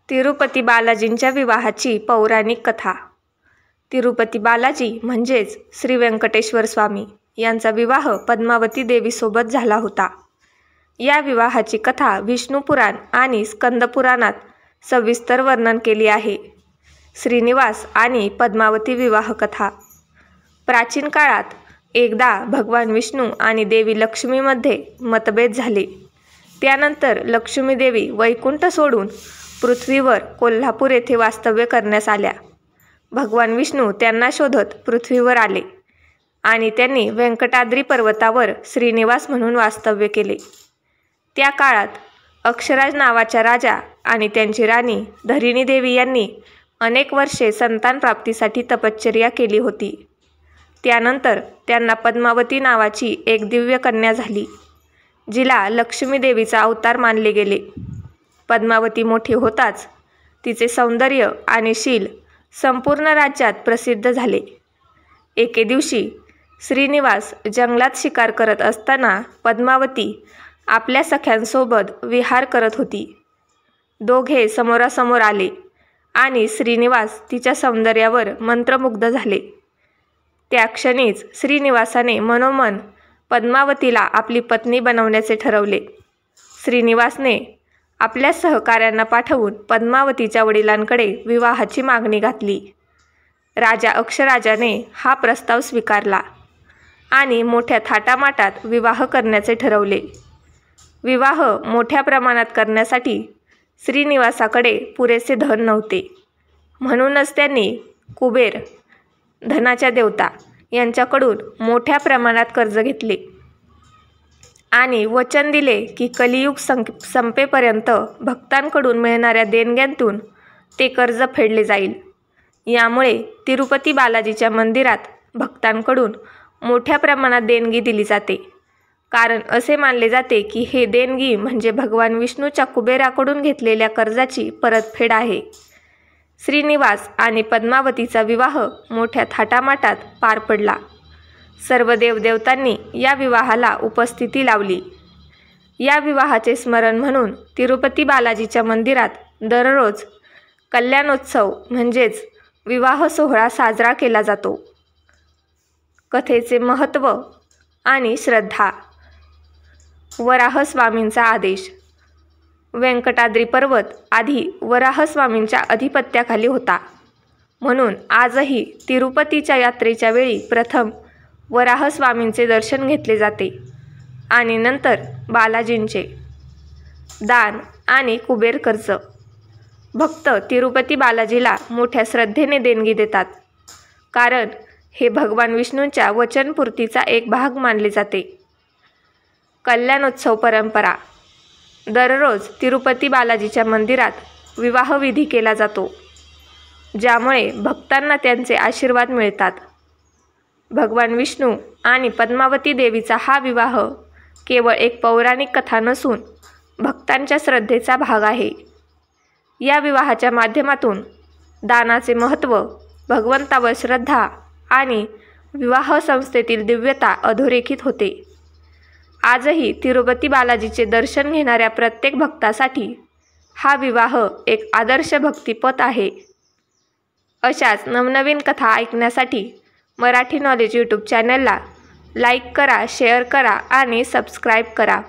तिरुपती बालाजींच्या विवाहाची पौराणिक कथा। तिरुपती बालाजी म्हणजेच श्री व्यंकटेश्वर स्वामी यांचा विवाह पद्मावती देवीसोबत झाला होता। या विवाहाची कथा विष्णू पुराण आणि स्कंद पुराणात सविस्तर वर्णन केली आहे। श्रीनिवास आणि पद्मावती विवाह कथा। प्राचीन काळात एकदा भगवान विष्णू आणि देवी लक्ष्मीमध्ये मतभेद झाले। त्यानंतर लक्ष्मी देवी वैकुंठ सोडून पृथ्वीवर कोल्हापूर येथे वास्तव्य करण्यास आल्या। भगवान विष्णू त्यांना शोधत पृथ्वीवर आले आणि त्यांनी व्यंकटाद्री पर्वतावर श्रीनिवास म्हणून वास्तव्य केले। त्या काळात अक्षराज नावाच्या राजा आणि त्यांची राणी धरिणी देवी यांनी अनेक वर्षे संतान प्राप्तीसाठी तपश्चर्या केली होती। त्यानंतर त्यांना पद्मावती नावाची एक दिव्य कन्या झाली, जिला लक्ष्मी देवीचा अवतार मानले गेले। पद्मावती मोठी होताच तिचे सौंदर्य आणि शील संपूर्ण राज्यात प्रसिद्ध झाले। एके दिवशी श्रीनिवास जंगलात शिकार करत असताना पद्मावती आपल्या सख्यांसोबत विहार करत होती। दोघे समोरासमोर आले आणि श्रीनिवास तिच्या सौंदर्यावर मंत्रमुग्ध झाले। त्या क्षणीच श्रीनिवासाने मनोमन पद्मावतीला आपली पत्नी बनवण्याचे ठरवले। श्रीनिवासने आपल्या सहकाऱ्यांना पाठवून पद्मावतीच्या वडिलांकडे विवाहाची मागणी घातली। राजा अक्षराजाने हा प्रस्ताव स्वीकारला आणि मोठ्या थाटामाटात विवाह करण्याचे ठरवले। विवाह मोठ्या प्रमाणात करण्यासाठी श्रीनिवासाकडे पुरेसे धन नव्हते, म्हणूनच त्यांनी कुबेर, धनाच्या देवता यांच्याकडून मोठ्या प्रमाणात कर्ज घेतले आणि वचन दिले की कलियुग संपेपर्यंत भक्तांकडून मिळणाऱ्या देणग्यांतून ते कर्ज फेडले जाईल। यामुळे तिरुपती बालाजीच्या मंदिरात भक्तांकडून मोठ्या प्रमाणात देणगी दिली जाते, कारण असे मानले जाते की हे देणगी म्हणजे भगवान विष्णूच्या कुबेराकडून घेतलेल्या कर्जाची परतफेड आहे। श्रीनिवास आणि पद्मावतीचा विवाह मोठ्या थाटामाटात पार पडला। सर्व देवदेवतांनी या विवाहाला उपस्थिती लावली। या विवाहाचे स्मरण म्हणून तिरुपती बालाजीच्या मंदिरात दररोज कल्याणोत्सव म्हणजेच विवाह सोहळा साजरा केला जातो। कथेचे महत्त्व आणि श्रद्धा। वराह स्वामींचा आदेश। व्यंकटाद्री पर्वत आधी वराह स्वामींच्या अधिपत्याखाली होता, म्हणून आजही तिरुपतीच्या यात्रेच्या वेळी प्रथम वराह स्वामींचे दर्शन घेतले जाते आणि नंतर बालाजींचे। दान आणि कुबेर कर्ज। भक्त तिरुपती बालाजीला मोठ्या श्रद्धेने देणगी देतात, कारण हे भगवान विष्णूंच्या वचनपूर्तीचा एक भाग मानले जाते। कल्याणोत्सव परंपरा। दररोज तिरुपती बालाजीच्या मंदिरात विवाहविधी केला जातो, ज्यामुळे भक्तांना त्यांचे आशीर्वाद मिळतात। भगवान विष्णू आणि पद्मावती देवीचा हा विवाह केवळ एक पौराणिक कथा नसून भक्तांच्या श्रद्धेचा भाग आहे। या विवाहाच्या माध्यमातून दानाचे महत्त्व, भगवंतावर श्रद्धा आणि विवाह संस्थेतील दिव्यता अधोरेखित होते। आजही तिरुपती बालाजीचे दर्शन घेणाऱ्या प्रत्येक भक्तासाठी हा विवाह एक आदर्श भक्तिपथ आहे। अशाच नवनवीन कथा ऐकण्यासाठी मराठी नॉलेज यूट्यूब चॅनलला लाईक करा, शेअर करा आणि सबस्क्राईब करा।